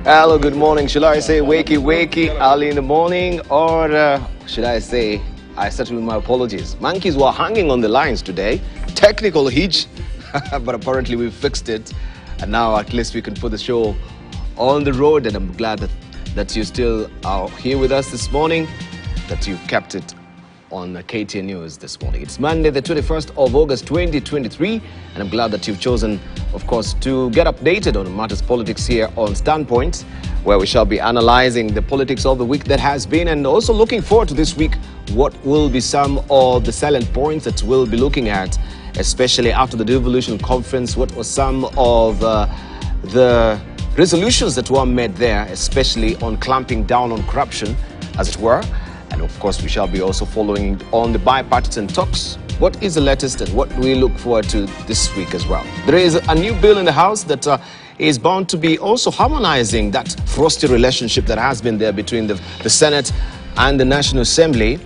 Hello, good morning. Should I say wakey wakey early in the morning, or should I say I start with my apologies? Monkeys were hanging on the lines today. Technical hitch, but apparently we fixed it. And now at least we can put the show on the road. And I'm glad that you still are here with us this morning, that you've kept it on KTN News this morning. It's Monday, the 21st of August, 2023. And I'm glad that you've chosen, of course, to get updated on matters politics here on Standpoint, where we shall be analyzing the politics of the week that has been, and also looking forward to this week, what will be some of the salient points that we'll be looking at, especially after the Devolution conference. What were some of the resolutions that were made there, especially on clamping down on corruption, as it were. And of course, we shall be also following on the bipartisan talks. What is the latest and what we look forward to this week as well? There is a new bill in the House that is bound to be also harmonizing that frosty relationship that has been there between the Senate and the National Assembly.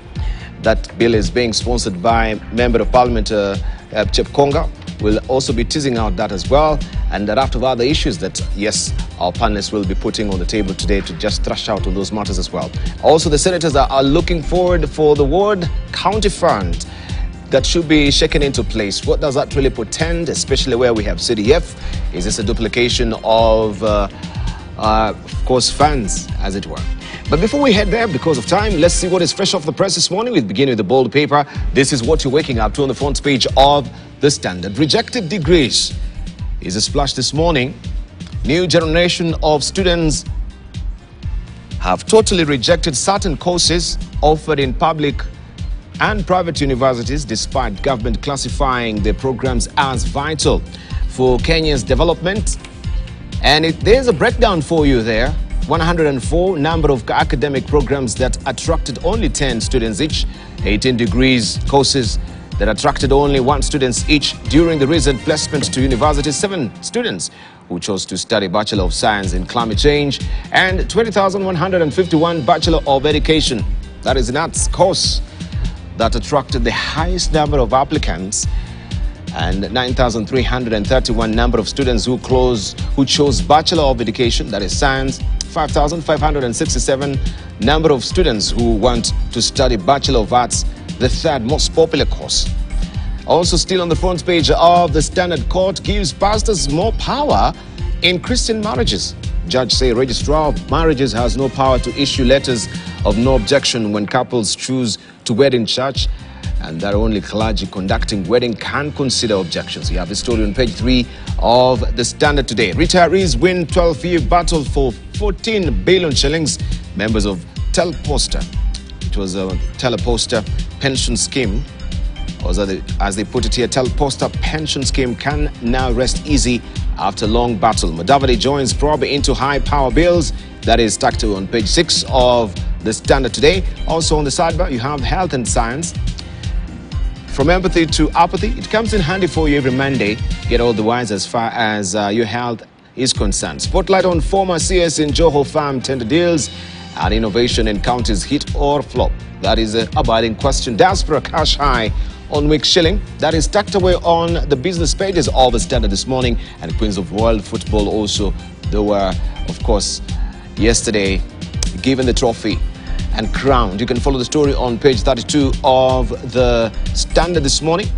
That bill is being sponsored by Member of Parliament Chep Konga. We'll also be teasing out that as well, and that after other issues that, yes, our panelists will be putting on the table today to just thrash out on those matters as well. Also, the senators are looking forward for the ward county fund that should be shaken into place. What does that really portend, especially where we have CDF? Is this a duplication of course, funds, as it were? But before we head there, because of time, let's see what is fresh off the press this morning. We begin with the bold paper. This is what you're waking up to on the front page of The Standard. Rejected degrees is a splash this morning. New generation of students have totally rejected certain courses offered in public and private universities, despite government classifying their programs as vital for Kenya's development. And there's a breakdown for you there. 104 number of academic programs that attracted only 10 students each, 18 degrees courses that attracted only 1 student each during the recent placement to universities, 7 students who chose to study Bachelor of Science in Climate Change, and 20,151 Bachelor of Education, that is an arts course, that attracted the highest number of applicants, and 9,331 number of students who chose Bachelor of Education, that is Science, 5,567 number of students who want to study Bachelor of Arts, the third most popular course. Also still on the front page of the Standard, Court gives pastors more power in Christian marriages. Judge say Registrar of Marriages has no power to issue letters of no objection when couples choose to wed in church, and that only clergy conducting wedding can consider objections. You have the story on page 3 of the Standard today. Retirees win 12-year battle for 14 billion shillings. Members of Teleposter, it was a Teleposter pension scheme, or as they put it here, Teleposter pension scheme can now rest easy after long battle. Mudavadi joins probe into high power bills. That is tucked on page 6 of the Standard today. Also on the sidebar, you have health and science. From empathy to apathy, it comes in handy for you every Monday. Get all the wise as far as your health is concerned. Spotlight on former CS in Joho Farm tender deals, and innovation in counties hit or flop. That is a abiding question. Diaspora cash high on week shilling. That is tucked away on the business pages of the Standard this morning. And Queens of World Football also, they were, of course, yesterday given the trophy and crowned. You can follow the story on page 32 of the Standard this morning.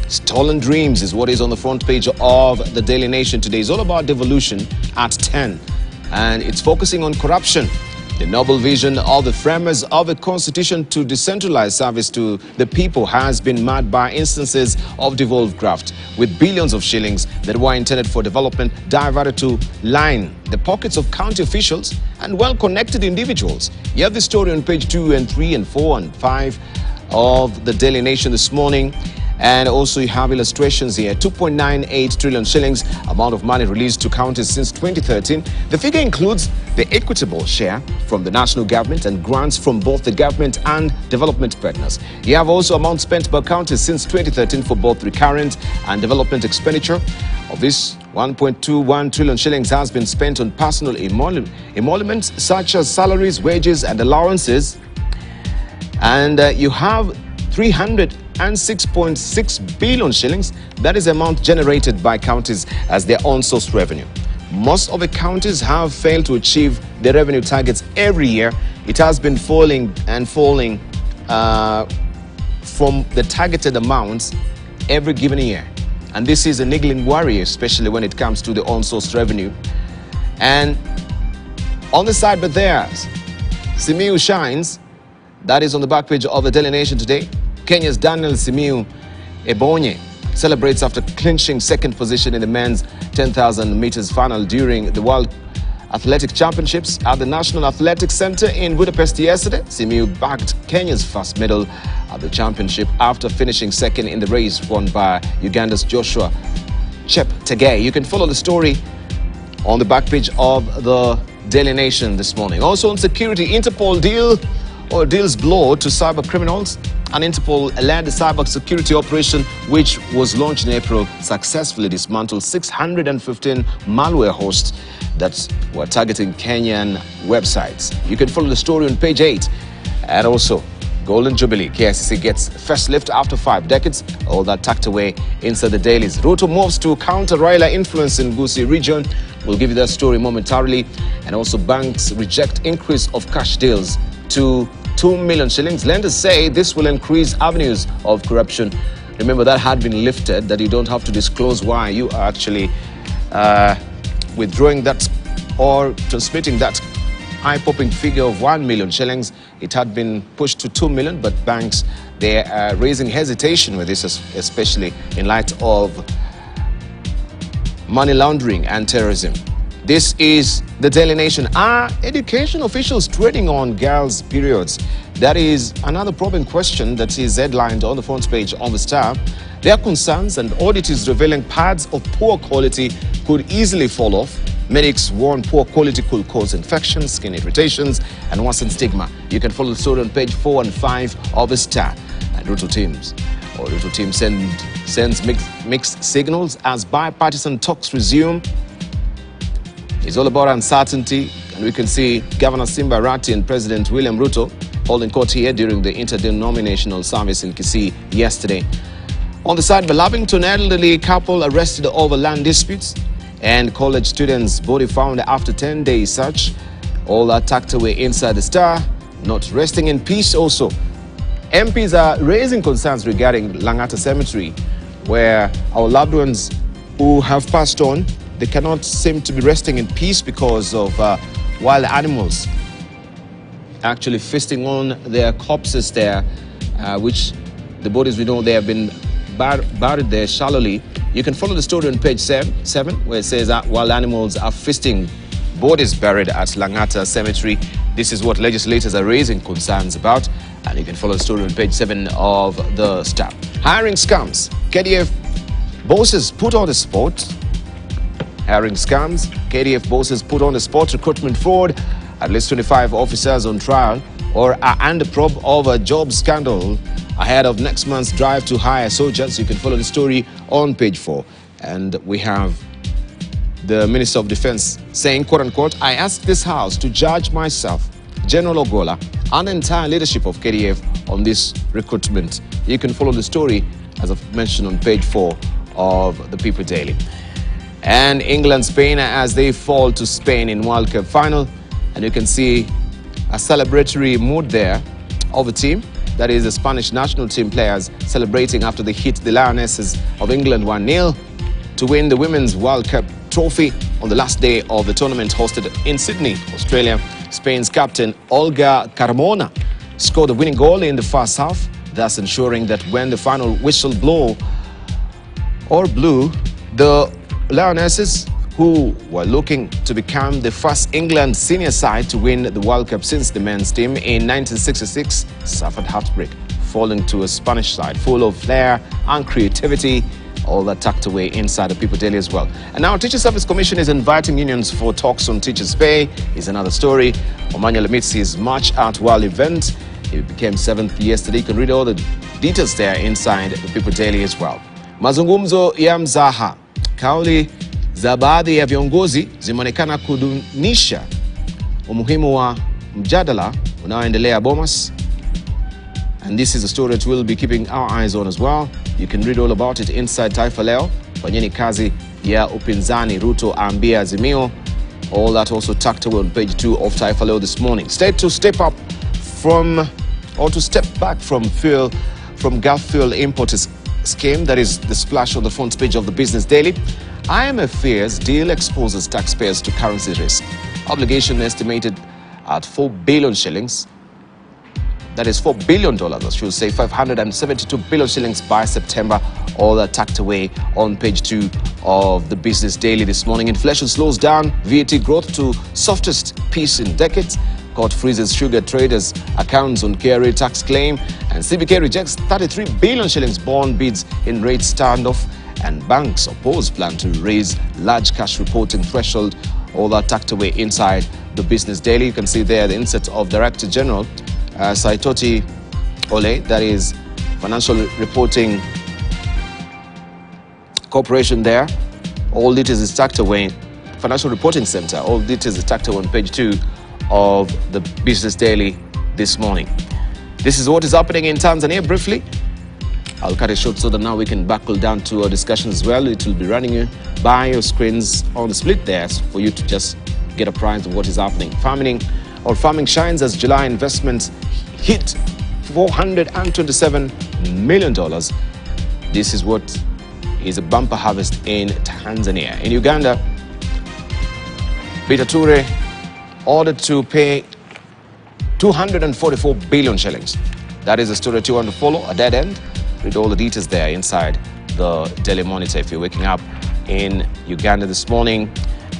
Stolen Dreams is what is on the front page of the Daily Nation today. It's all about devolution at 10, and it's focusing on corruption. The noble vision of the framers of the Constitution to decentralize service to the people has been marred by instances of devolved graft, with billions of shillings that were intended for development diverted to line the pockets of county officials and well-connected individuals. You have the story on page 2 and 3 and 4 and 5 of the Daily Nation this morning. And also you have illustrations here. 2.98 trillion shillings amount of money released to counties since 2013. The figure includes the equitable share from the national government and grants from both the government and development partners. You have also amounts spent by counties since 2013 for both recurrent and development expenditure. Of this, 1.21 trillion shillings has been spent on personal emoluments such as salaries, wages and allowances. And you have 306.6 billion shillings. That is the amount generated by counties as their own source revenue. Most of the counties have failed to achieve their revenue targets every year. It has been falling and falling from the targeted amounts every given year. And this is a niggling worry, especially when it comes to the on-source revenue. And on the side, but there, Simiyu shines. That is on the back page of the Daily Nation today. Kenya's Daniel Simiyu Ebonye celebrates after clinching second position in the men's 10,000 meters final during the World Athletic Championships at the National Athletic Center in Budapest yesterday. Simiyu bagged Kenya's first medal at the championship after finishing second in the race won by Uganda's Joshua Cheptegei. You can follow the story on the back page of the Daily Nation this morning. Also on security, Interpol deals blow to cyber criminals. An Interpol-led cyber security operation, which was launched in April, successfully dismantled 615 malware hosts that were targeting Kenyan websites. You can follow the story on page 8. And also, Golden Jubilee, KICC gets first lift after 5 decades. All that tucked away inside the dailies. Ruto moves to counter Raila influence in Gusii region. We'll give you that story momentarily. And also, banks reject increase of cash deals to 2 million shillings. Lenders say this will increase avenues of corruption. Remember, that had been lifted, that you don't have to disclose why you are actually withdrawing that or transmitting that eye-popping figure of 1 million shillings. It had been pushed to 2 million, but banks, they are raising hesitation with this, especially in light of money laundering and terrorism. This is the Daily Nation. Are education officials treading on girls' periods? That is another probing question that is headlined on the front page of the Star. There are concerns and audit is revealing pads of poor quality could easily fall off. Medics warn poor quality could cause infections, skin irritations, and worsen stigma. You can follow the story on page 4 and 5 of the Star. And Ruto team sends mixed signals as bipartisan talks resume. It's all about uncertainty, and we can see Governor Simba Arati and President William Ruto holding court here during the interdenominational service in Kisii yesterday. On the side, Lavington elderly couple arrested over land disputes, and college students' body found after 10-day search. All are tucked away inside the Star, not resting in peace also. MPs are raising concerns regarding Langata Cemetery, where our loved ones who have passed on, they cannot seem to be resting in peace because of wild animals actually feasting on their corpses there, which the bodies, we know, they have been buried there shallowly. You can follow the story on page 7, where it says that wild animals are feasting bodies buried at Langata Cemetery. This is what legislators are raising concerns about, and you can follow the story on page 7 of the Star. Hiring scams. KDF bosses put on the spot. Hiring scams. KDF bosses put on the spot recruitment fraud. At least 25 officers on trial or are under probe of a job scandal ahead of next month's drive to hire soldiers. You can follow the story on page 4. And we have the Minister of Defense saying, quote unquote, I asked this House to judge myself, General Ogola, and the entire leadership of KDF on this recruitment. You can follow the story, as I've mentioned, on page 4 of the People Daily. And England, Spain, as they fall to Spain in World Cup final. And you can see a celebratory mood there of the team. That is the Spanish national team players celebrating after they hit the Lionesses of England 1-0 to win the Women's World Cup trophy on the last day of the tournament hosted in Sydney, Australia. Spain's captain Olga Carmona scored the winning goal in the first half, thus ensuring that when the final whistle blew, the Lionesses, who were looking to become the first England senior side to win the World Cup since the men's team in 1966, suffered heartbreak, falling to a Spanish side full of flair and creativity, all that tucked away inside the People Daily as well. And now Teacher Service Commission is inviting unions for talks on teachers' pay. Is another story. Omanyala meets his March Out World event. It became 7th yesterday. You can read all the details there inside the People Daily as well. Mazungumzo ya mzaha. Kauli za baadhi ya viongozi zimeonekana kudunisha umuhimu wa mjadala unaoendelea Bomas. And this is a story that we'll be keeping our eyes on as well. You can read all about it inside Taifa Leo. fanyeni kazi ya upinzani, Ruto ambia Azimio. All that also tucked away on page 2 of Taifa Leo this morning. State to step up from, or to step back from Gulf fuel importers scheme. That is the splash on the front page of the Business Daily. IMF fears deal exposes taxpayers to currency risk. Obligation estimated at 4 billion shillings. That is $4 billion, I should say, 572 billion shillings by September. All that tucked away on page 2 of the Business Daily this morning. Inflation slows down VAT growth to softest pace in decades. Court freezes sugar traders' accounts on KRA tax claim. And CBK rejects 33 billion shillings bond bids in rate standoff. And banks oppose plan to raise large cash reporting threshold. All that tucked away inside the Business Daily. You can see there the insert of Director General Saitoti Ole, that is Financial Reporting Corporation there. All details is tucked away. Financial Reporting Center. All details is tucked away on page 2 of the Business Daily this morning. This is what is happening in Tanzania briefly. I'll cut it short so that now we can buckle down to our discussion as well. It will be running by your screens on the split there for you to just get apprised of what is happening. Farming shines as July investments hit $427 million. This is what is a bumper harvest in Tanzania. In Uganda, Peter Ture ordered to pay 244 billion shillings. That is a story that you want to follow, a dead end. Read all the details there inside the Daily Monitor if you're waking up in Uganda this morning.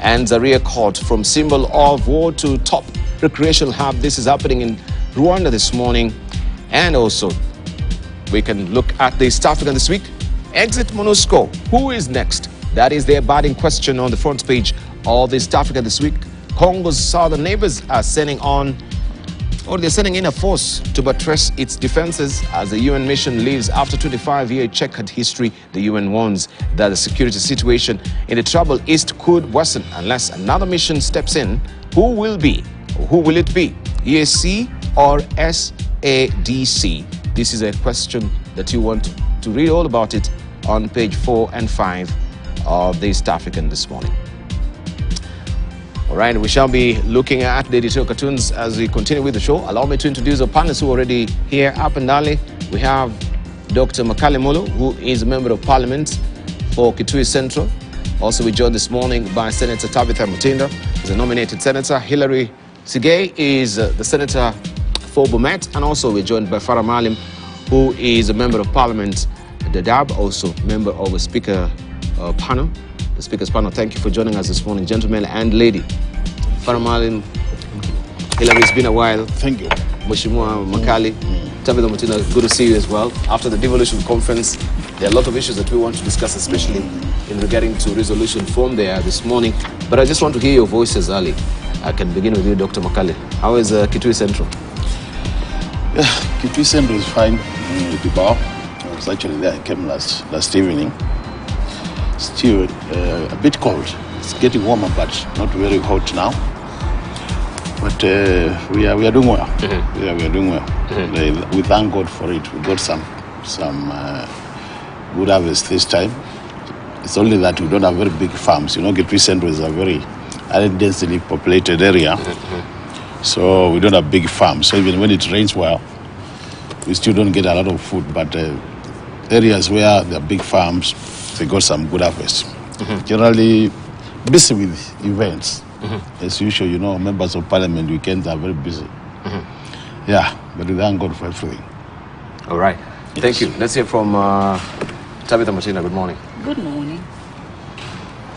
And Zaria Court from symbol of war to top recreational hub. This is happening in Rwanda this morning. And also, we can look at the East African this week. Exit MONUSCO. Who is next? That is their burning question on the front page of the East Africa this week. Congo's southern neighbors are sending in a force to buttress its defenses as the UN mission leaves after 25-year checkered history. The UN warns that the security situation in the troubled East could worsen unless another mission steps in. Who will it be? EAC or SADC? This is a question that you want to read all about it on page 4 and 5 of the East African this morning. All right, we shall be looking at the detailed cartoons as we continue with the show. Allow me to introduce our panelists who are already here up and early. We have Dr. Makale Molo, who is a member of parliament for Kitui Central. Also, we joined this morning by Senator Tabitha Mutinda, who's a nominated senator. Hilary Sigay is the senator for Bomet. And also, we're joined by Farah Malim, who is a member of parliament, Dadaab, also member of the speaker panel. The speakers panel. Thank you for joining us this morning, gentlemen and lady. Farah Malim, Hilary, it's been a while. Thank you. Mheshimiwa Makali, Tabitha Mutinda, good to see you as well. After the Devolution conference, there are a lot of issues that we want to discuss, especially in regarding to resolution form there this morning. But I just want to hear your voices early. I can begin with you, Dr. Makali. How is Kitui Central? Yeah, Kitui Central is fine. I was actually there. I came last evening. Still a bit cold. It's getting warmer, but not very hot now. But we are doing well. Mm-hmm. We are doing well. Mm-hmm. We thank God for it. We got some good harvest this time. It's only that we don't have very big farms. You know, Kitui Central is a very densely populated area. Mm-hmm. So we don't have big farms. So even when it rains well, we still don't get a lot of food. But areas where there are big farms, they got some good harvest. Mm-hmm. Generally busy with events. Mm-hmm. As usual, you know, members of parliament weekends are very busy. Mm-hmm. Yeah, but we thank God for everything. All right. Yes. Thank you. Let's hear from Tabitha Mutinda. Good morning. Good morning.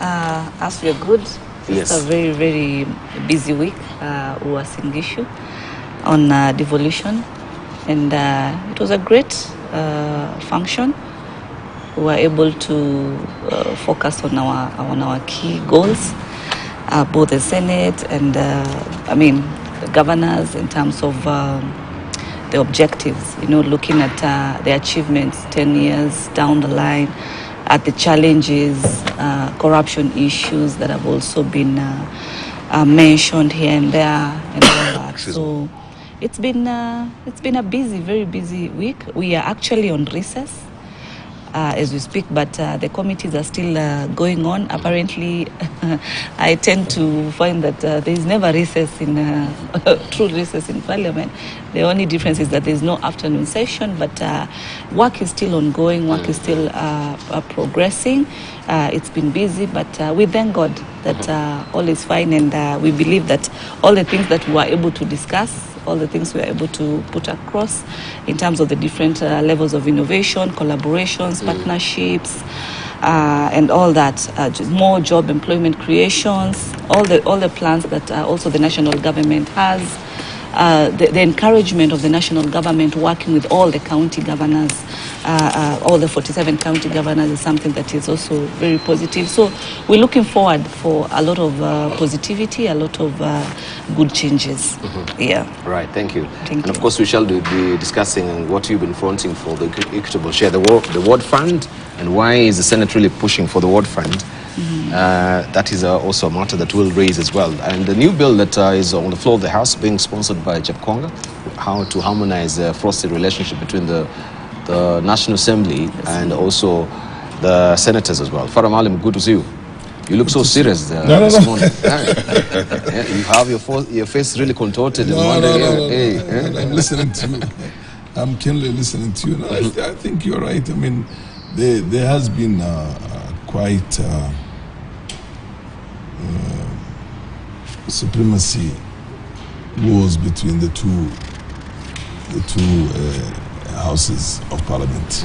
As we are good, yes. It's a very, very busy week. We were seeing issue on devolution, and it was a great function. We were able to focus on our key goals, both the Senate and the governors in terms of the objectives. You know, looking at the achievements 10 years down the line, at the challenges, corruption issues that have also been mentioned here and there, and all that. So it's been a busy, very busy week. We are actually on recess. as we speak, but the committees are still going on. Apparently, I tend to find that there is never recess in true recess in Parliament. The only difference is that there is no afternoon session, but work is still ongoing. Work is still progressing. It's been busy, but we thank God that all is fine, and we believe that all the things that we were able to discuss, all the things we were able to put across in terms of the different levels of innovation, collaborations, partnerships, and all that, more job employment creations, all the plans that also the national government has, the encouragement of the national government working with all the county governors, all the 47 county governors, is something that is also very positive. So we're looking forward for a lot of positivity, a lot of good changes. Yeah. Right, thank you. Thank and of you. course, we shall be discussing what you've been fronting for the equitable share, the ward fund, and why is the Senate really pushing for the ward fund. That is also a matter that we'll raise as well. And the new bill that is on the floor of the House, being sponsored by Jeb Konga, how to harmonize the frosted relationship between the National Assembly and also the senators as well. Farah Malim, good to see you. You look so serious this morning. Yeah, you have your face really contorted. No, and I'm listening to you. I'm keenly listening to you. No, I think you're right. I mean, there has been quite supremacy wars between the two houses of Parliament.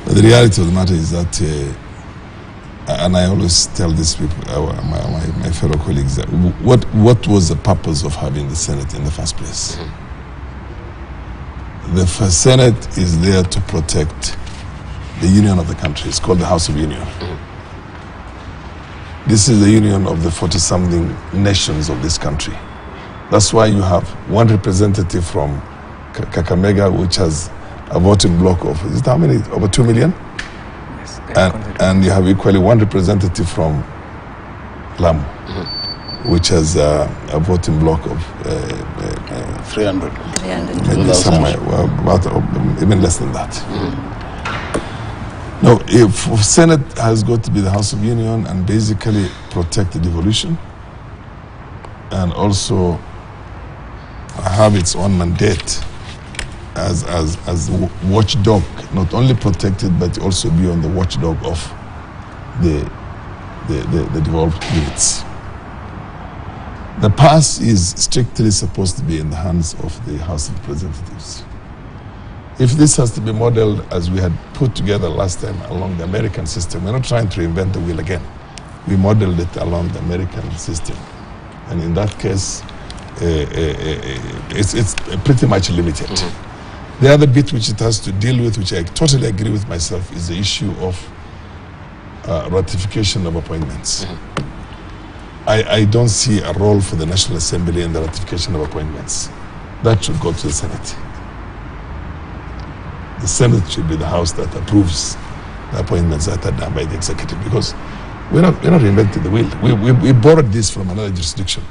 But the reality of the matter is that, and I always tell these people, my fellow colleagues, that what was the purpose of having the Senate in the first place? The Senate is there to protect the union of the country. It's called the House of Union. This is the union of the 40-something nations of this country. That's why you have one representative from Kakamega, which has a voting bloc of, is it how many? Over 2 million? Yes, and you have equally one representative from Lamu, which has a voting bloc of 300. maybe somewhere, well, about even less than that. No, if Senate has got to be the House of Union and basically protect the devolution, and also have its own mandate as watchdog, not only protected but also be on the watchdog of the devolved units. The past is strictly supposed to be in the hands of the House of Representatives. If this has to be modeled as we had put together last time along the American system, we're not trying to reinvent the wheel again. We modeled it along the American system. And in that case, it's pretty much limited. The other bit which it has to deal with, which I totally agree with myself, is the issue of ratification of appointments. I don't see a role for the National Assembly in the ratification of appointments. That should go to the Senate. The Senate should be the house that approves the appointments that are done by the executive, because we're not reinventing the wheel. We borrowed this from another jurisdiction.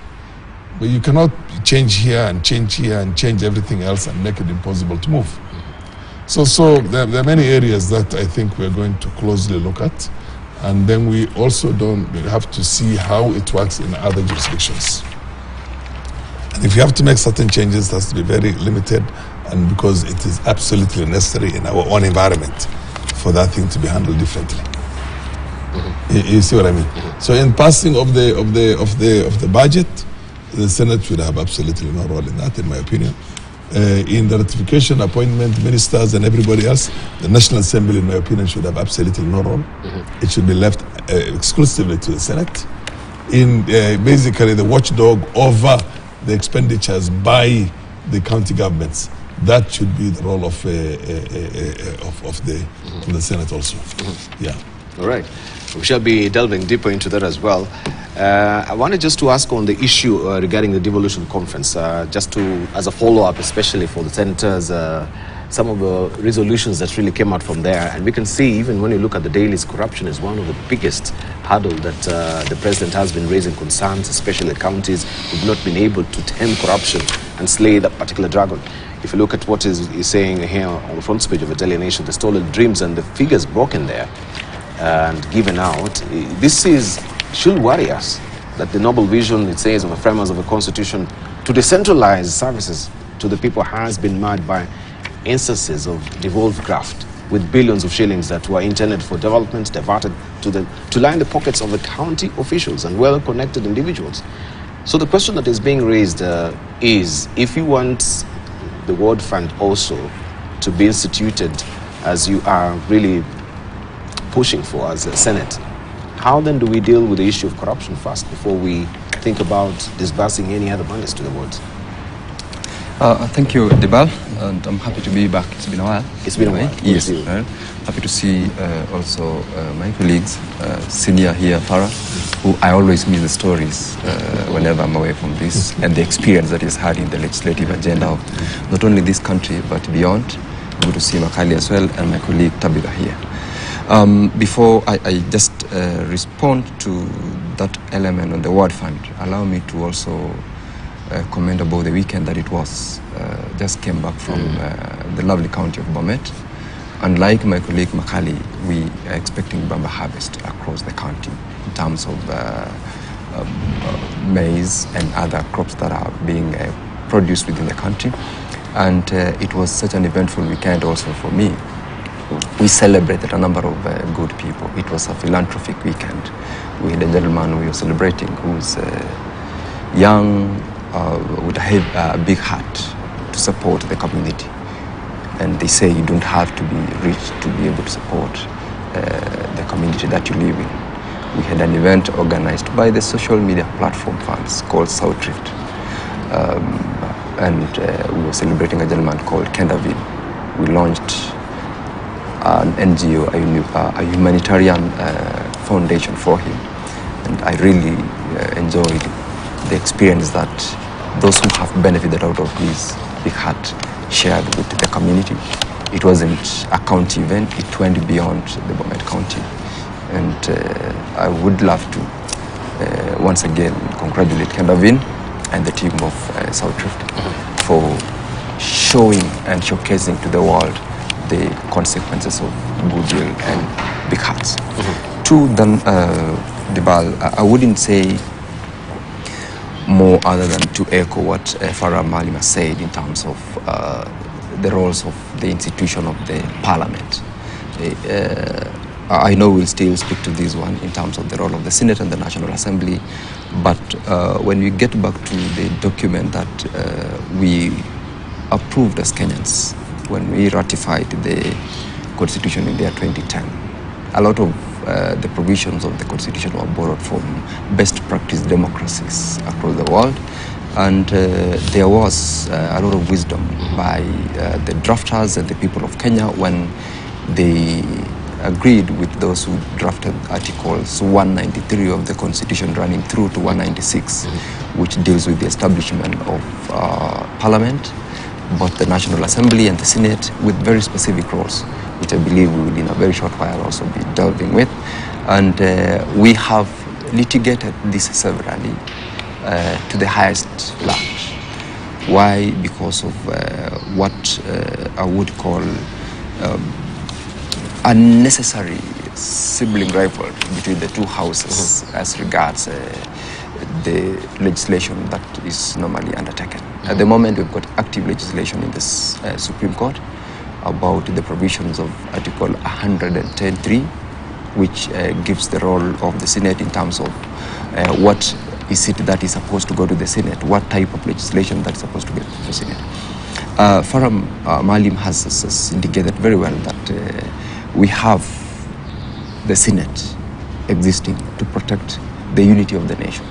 But you cannot change here and change everything else and make it impossible to move. So there are many areas that I think we're going to closely look at. And then we also have to see how it works in other jurisdictions. And if you have to make certain changes, it has to be very limited, and because it is absolutely necessary in our own environment for that thing to be handled differently. You see what I mean? So in passing of the budget, the Senate should have absolutely no role in that, in my opinion. In the ratification, appointment, ministers and everybody else, the National Assembly, in my opinion, should have absolutely no role. It should be left exclusively to the Senate. In basically the watchdog over the expenditures by the county governments, that should be the role of the Senate also. Yeah. All right. We shall be delving deeper into that as well. I wanted just to ask on the issue regarding the devolution conference, just as a follow-up, especially for the senators, some of the resolutions that really came out from there. And we can see, even when you look at the dailies, corruption is one of the biggest hurdles that the president has been raising concerns, especially the counties who've not been able to tame corruption and slay that particular dragon. if you look at what is saying here on the front page of the Daily Nation, the stolen dreams and the figures broken there and given out, this should worry us that the noble vision, it says, of the framers of the Constitution to decentralize services to the people has been marred by instances of devolved graft, with billions of shillings that were intended for development diverted to line the pockets of the county officials and well-connected individuals. So the question that is being raised is, if you want the ward fund also to be instituted as you are really pushing for as a Senate, how then do we deal with the issue of corruption first before we think about disbursing any other monies to the wards? Thank you, Debal, and I'm happy to be back. It's been a while. It's been a while. Yes. Happy to see also my colleagues, senior here, Farah, who I always miss the stories whenever I'm away from this, and the experience that he's had in the legislative agenda of not only this country but beyond. Good to see Makali as well, and my colleague Tabitha here. Before I just respond to that element on the ward fund, allow me to also comment about the weekend that it was. Just came back from the lovely county of Bomet. Unlike my colleague Makali, we are expecting bamba harvest across the county in terms of maize and other crops that are being produced within the country. And it was such an eventful weekend also for me. We celebrated a number of good people. It was a philanthropic weekend. We had a gentleman we were celebrating who's young, with a big heart to support the community. And they say you don't have to be rich to be able to support the community that you live in. We had an event organized by the social media platform funds called Southrift. And we were celebrating a gentleman called Kendavin. We launched an NGO, a humanitarian foundation for him. And I really enjoyed the experience that those who have benefited out of this big heart shared with the community. It wasn't a county event, it went beyond the Bomet County. And I would love to once again congratulate Kendavin and the team of Southrift for showing and showcasing to the world the consequences of goodwill and big hearts. To then, Debal, I wouldn't say more other than to echo what Farah Malim has said in terms of the roles of the institution of the parliament. I know we'll still speak to this one in terms of the role of the Senate and the National Assembly, but when we get back to the document that we approved as Kenyans when we ratified the Constitution in the year 2010, a lot of the provisions of the Constitution were borrowed from best practice democracies across the world, and there was a lot of wisdom by the drafters and the people of Kenya when they agreed with those who drafted Articles 193 of the Constitution running through to 196, which deals with the establishment of Parliament, both the National Assembly and the Senate, with very specific roles, which I believe we will in a very short while also be delving with. And we have litigated this severally to the highest large. Why? Because of what I would call unnecessary sibling rivalry between the two houses as regards the legislation that is normally undertaken. At the moment, we've got active legislation in the Supreme Court about the provisions of Article 110.3, which gives the role of the Senate in terms of what is it that is supposed to go to the Senate, what type of legislation that is supposed to get to the Senate. Farah Malim has indicated very well that we have the Senate existing to protect the unity of the nation,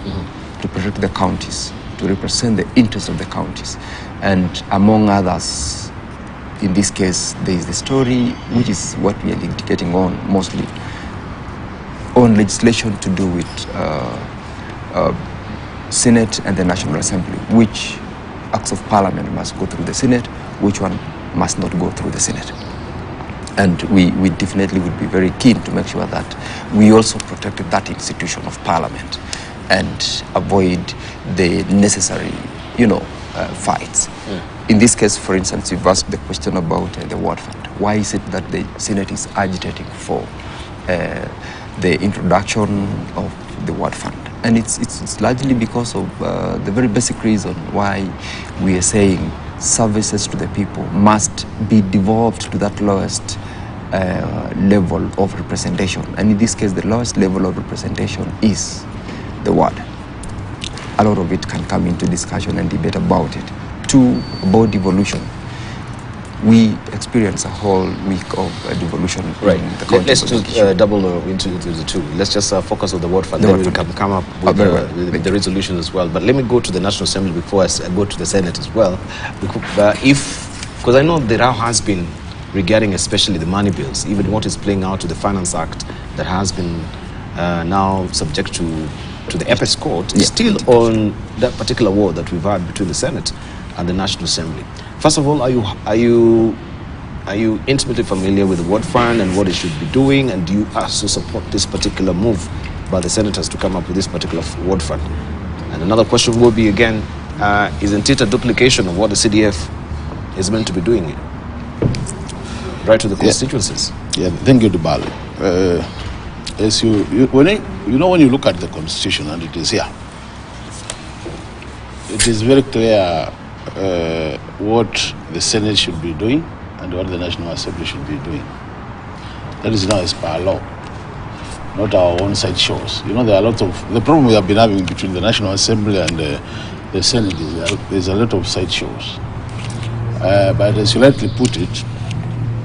to protect the counties, to represent the interests of the counties. And among others, in this case, there is the story, which is what we are litigating on mostly, on legislation to do with Senate and the National Assembly, which acts of parliament must go through the Senate, which one must not go through the Senate. And we definitely would be very keen to make sure that we also protect that institution of parliament and avoid the necessary, fights. In this case, for instance, you've asked the question about the Ward Fund. Why is it that the Senate is agitating for the introduction of the Ward Fund? And it's largely because of the very basic reason why we are saying services to the people must be devolved to that lowest level of representation. And in this case, the lowest level of representation is the ward. A lot of it can come into discussion and debate about it. Two, about devolution. We experience a whole week of devolution. Right. In the county. Let's just double into the two. Let's just focus on the Ward Fund. Then we can come up with the resolution as well. But let me go to the National Assembly before I go to the Senate as well. Because I know there has been, regarding especially the money bills, even what is playing out to the Finance Act that has been now subject to the Apex Court, still on that particular war that we've had between the Senate and the National Assembly. First of all, are you intimately familiar with the Ward Fund and what it should be doing, and do you also support this particular move by the senators to come up with this particular Ward Fund? And another question will be again, isn't it a duplication of what the CDF is meant to be doing right to the constituencies? Yeah, thank you, Dubali. As when you look at the Constitution, and it is here, it is very clear what the Senate should be doing and what the National Assembly should be doing. That is now as per law, not our own side shows. You know, there are a lot of, the problem we have been having between the National Assembly and the Senate is there's a lot of side shows. But as you rightly put it,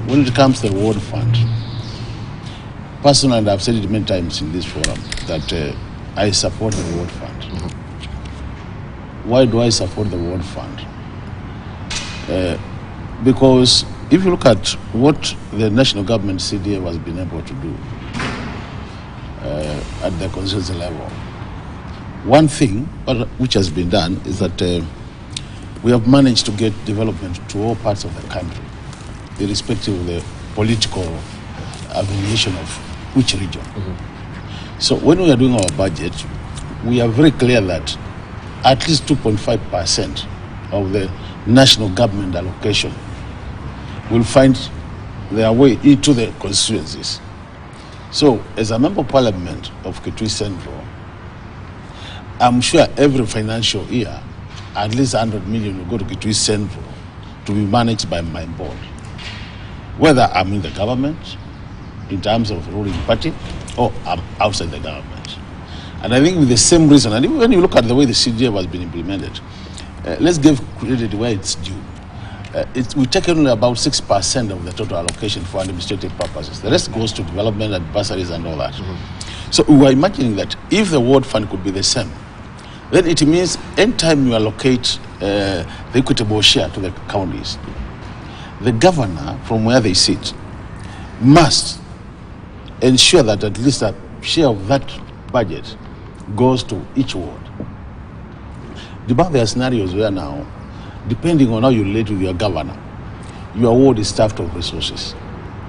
when it comes to the Ward Fund, personally, and I've said it many times in this forum, that I support the Ward Fund. Why do I support the Ward Fund? Because if you look at what the national government CDF has been able to do at the constituency level, one thing which has been done is that we have managed to get development to all parts of the country, irrespective of the political affiliation of which region. So when we are doing our budget, we are very clear that at least 2.5% of the national government allocation will find their way into the constituencies. So as a member of parliament of Kitui Central, I'm sure every financial year, at least 100 million will go to Kitui Central to be managed by my board. Whether I'm in the government, in terms of ruling party, or I'm outside the government. And I think with the same reason, and even when you look at the way the CDF has been implemented, let's give credit where it's due. We've taken only about 6% of the total allocation for administrative purposes. The rest goes to development and bursaries and all that. So we were imagining that if the Ward Fund could be the same, then it means anytime you allocate the equitable share to the counties, the governor, from where they sit, must ensure that at least a share of that budget goes to each ward. There are scenarios where now, depending on how you relate with your governor, your ward is starved of resources.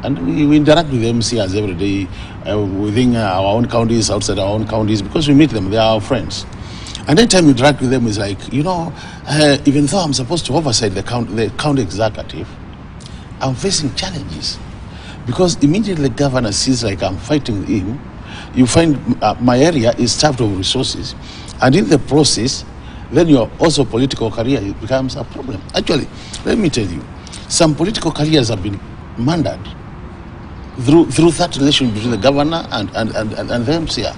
And we interact with MCs every day within our own counties, outside our own counties, because we meet them, they are our friends. And anytime you interact with them, it's like, even though I'm supposed to oversight the county executive, I'm facing challenges. Because immediately the governor sees like I'm fighting him, you find my area is starved of resources. And in the process, then your also political career becomes a problem. Actually, let me tell you, some political careers have been murdered through that relation between the governor and the MCA.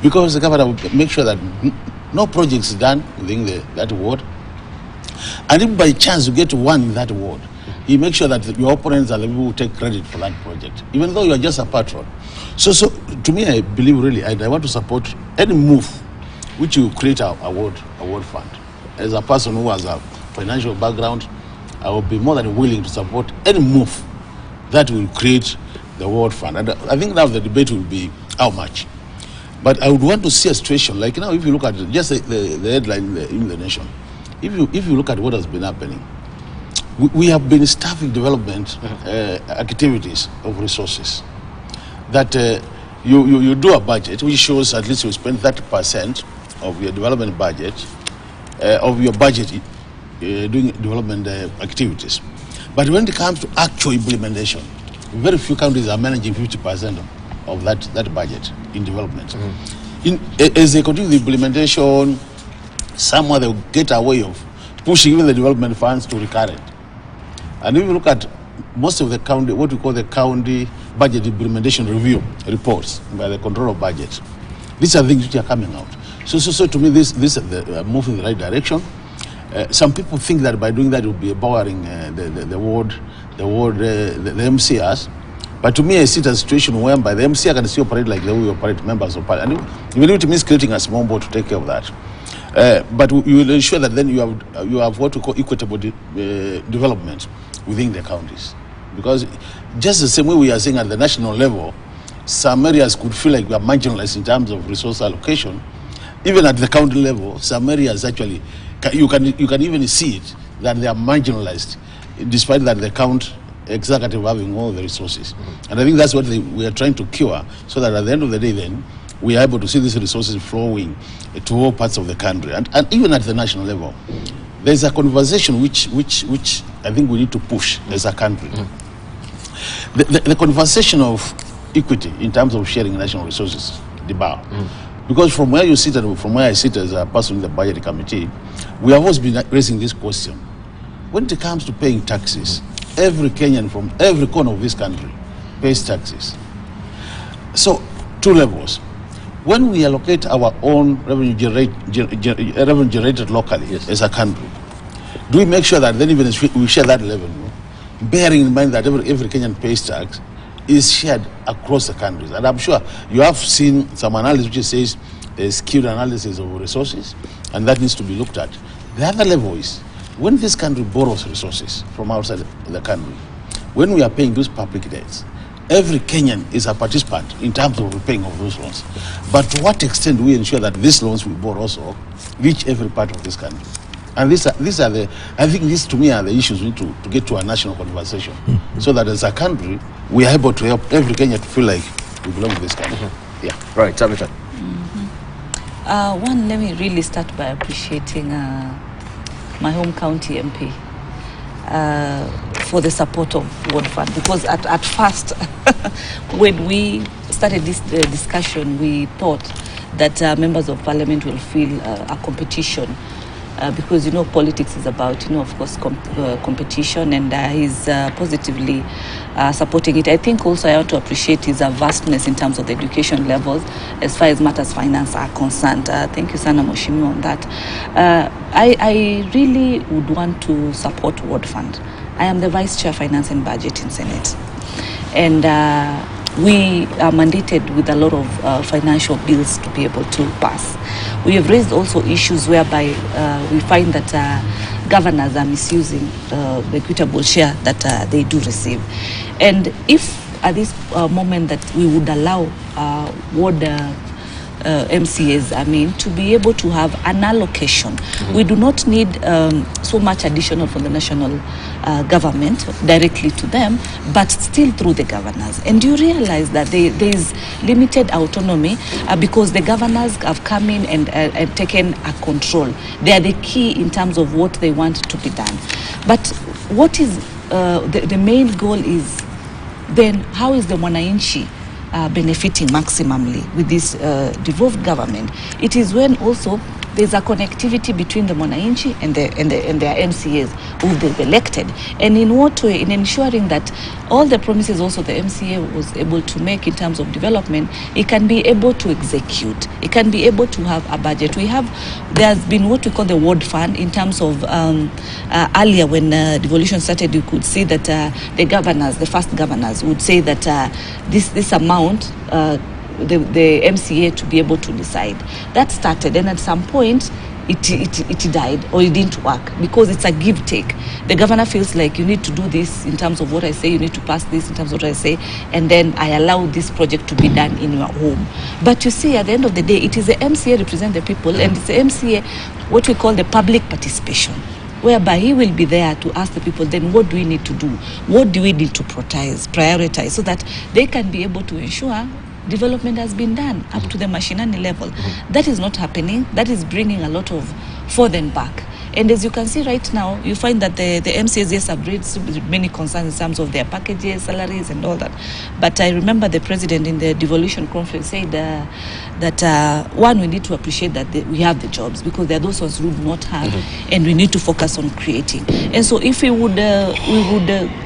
Because the governor will make sure that no projects done within that ward. And if by chance you get one in that ward, he makes sure that your opponents are the people who take credit for that project, even though you are just a patron. So to me, I believe really, I want to support any move which will create a ward fund. As a person who has a financial background, I will be more than willing to support any move that will create the ward fund. And I think now the debate will be how much. But I would want to see a situation like now, if you look at just the headline in the nation, if you look at what has been happening, we have been starving development activities of resources. That you do a budget which shows at least you spend 30% of your development budget, of your budget doing development activities. But when it comes to actual implementation, very few countries are managing 50% of that budget in development. As they continue the implementation, somewhere they'll get a way of pushing even the development funds to recurrent. And if you look at most of the county, what we call the county budget implementation review reports by the control of budget, these are things which are coming out. So to me, this is move in the right direction. Some people think that by doing that it will be empowering the MCRs. But to me, I see it as a situation whereby the MCR can still operate like the way we operate members of parliament. Even if it means creating a small board to take care of that. But you will ensure that then you have what we call equitable development within the counties. Because just the same way we are saying at the national level, some areas could feel like we are marginalized in terms of resource allocation. Even at the county level, some areas actually, you can even see it, that they are marginalized, despite that the county executive having all the resources. And I think that's what we are trying to cure, so that at the end of the day then, we are able to see these resources flowing to all parts of the country. And even at the national level, there's a conversation which I think we need to push as a country. The conversation of equity in terms of sharing national resources, the bar. Because from where you sit and from where I sit as a person in the budget committee, we have always been raising this question. When it comes to paying taxes, every Kenyan from every corner of this country pays taxes. So, two levels. When we allocate our own revenue generated locally as a country, do we make sure that then even as we share that revenue, bearing in mind that every Kenyan pays tax, is shared across the countries? And I'm sure you have seen some analysis which says there's skewed analysis of resources, and that needs to be looked at. The other level is when this country borrows resources from outside the country, when we are paying those public debts, every Kenyan is a participant in terms of repaying of those loans. But to what extent do we ensure that these loans we borrow also reach every part of this country? And these are the, I think these to me are the issues we need to get to a national conversation, so that as a country, we are able to help every Kenyan to feel like we belong to this country. Yeah. Right, Tabitha. One, let me really start by appreciating my home county MP for the support of World Fund, because at first, when we started this discussion, we thought that members of parliament will feel a competition. Because, you know, politics is about, you know, of course, competition, and he's positively supporting it. I think also I want to appreciate his vastness in terms of the education levels as far as matters finance are concerned. Thank you, Sana Moshimi, on that. I really would want to support World Fund. I am the Vice Chair Finance and Budget in Senate. And we are mandated with a lot of financial bills to be able to pass. We have raised also issues whereby we find that governors are misusing the equitable share that they do receive. And if at this moment that we would allow ward MCAs, to be able to have an allocation. We do not need so much additional from the national government directly to them, but still through the governors. And you realize that there is limited autonomy because the governors have come in and taken a control. They are the key in terms of what they want to be done. But what is the main goal is then how is the mwananchi benefiting maximally with this devolved government? It is when also there's a connectivity between the mwananchi and their MCAs who they've elected. And in what way? In ensuring that all the promises also the MCA was able to make in terms of development, it can be able to execute. It can be able to have a budget. There's been what we call the ward fund in terms of earlier when devolution started, you could see that the first governors would say that this amount, the MCA to be able to decide. That started, and at some point it died or it didn't work because it's a give take. The governor feels like you need to do this in terms of what I say, you need to pass this in terms of what I say, and then I allow this project to be done in your home. But you see, at the end of the day, it is the MCA represent the people, and it's the MCA what we call the public participation, whereby he will be there to ask the people, then what do we need to do? What do we need to prioritize so that they can be able to ensure development has been done up to the mashinani level. That is not happening. That is bringing a lot of forth and back. And as you can see right now, you find that the MCAs, yes, have raised many concerns in terms of their packages, salaries, and all that. But I remember the president in the Devolution conference said that one, we need to appreciate that we have the jobs, because there are those ones who do not have, and we need to focus on creating. And so if we would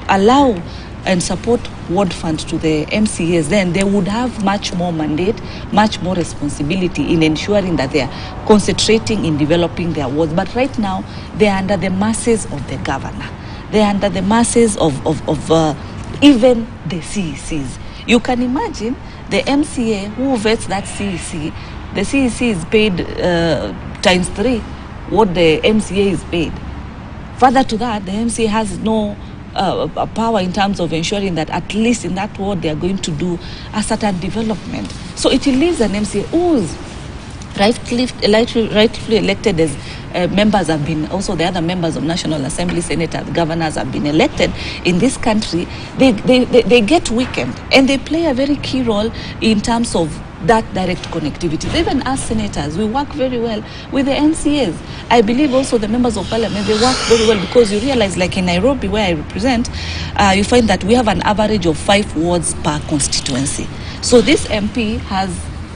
allow and support ward funds to the MCAs, then they would have much more mandate, much more responsibility in ensuring that they are concentrating in developing their wards. But right now, they are under the mercies of the governor. They are under the mercies of even the CECs. You can imagine the MCA who vets that CEC, the CEC is paid times 3 what the MCA is paid. Further to that, the MCA has no power in terms of ensuring that at least in that ward they are going to do a certain development. So it leaves an MCA who's rightfully elected as members have been, also the other members of National Assembly, senators, governors have been elected in this country. They get weakened, and they play a very key role in terms of that direct connectivity. Even as senators, we work very well with the MCAs. I believe also the members of parliament, they work very well, because you realize, like in Nairobi, where I represent, you find that we have an average of 5 wards per constituency. So this MP has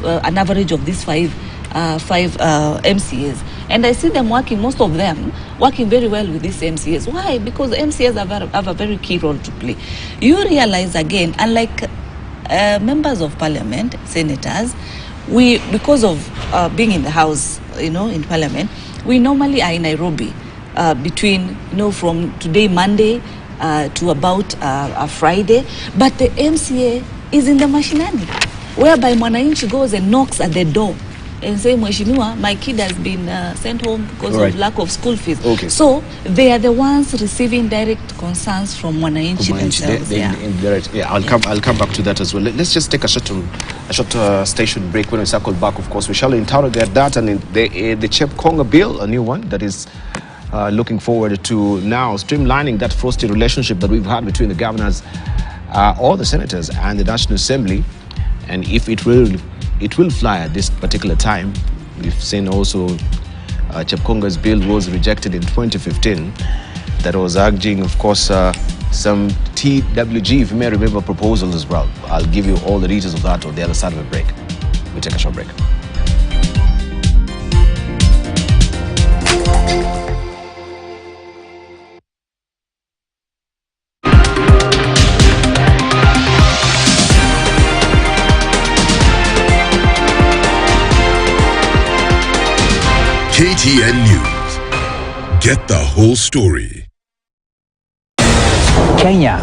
an average of these five MCAs. And I see them working, most of them, working very well with these MCAs. Why? Because MCAs have a very key role to play. You realize again, unlike members of parliament, senators, we, because of being in the house, in parliament, we normally are in Nairobi between, from today, Monday, to about a Friday. But the MCA is in the mashinani, whereby Mwananchi goes and knocks at the door and say, Mheshimiwa, my kid has been sent home because of lack of school fees. Okay. So they are the ones receiving direct concerns from Mwananchi themselves. I'll come back to that as well. Let's just take a short station break. When we circle back, of course, we shall interrogate that and the Chep Konga bill, a new one that is looking forward to now streamlining that frosty relationship that we've had between the governors, all the senators, and the National Assembly, and if it will fly at this particular time. We've seen also Chep Konga's bill was rejected in 2015. That was urging, of course, some TWG, if you may remember, proposals as well. I'll give you all the details of that on the other side of a break. We'll take a short break. KTN News. Get the whole story. Kenya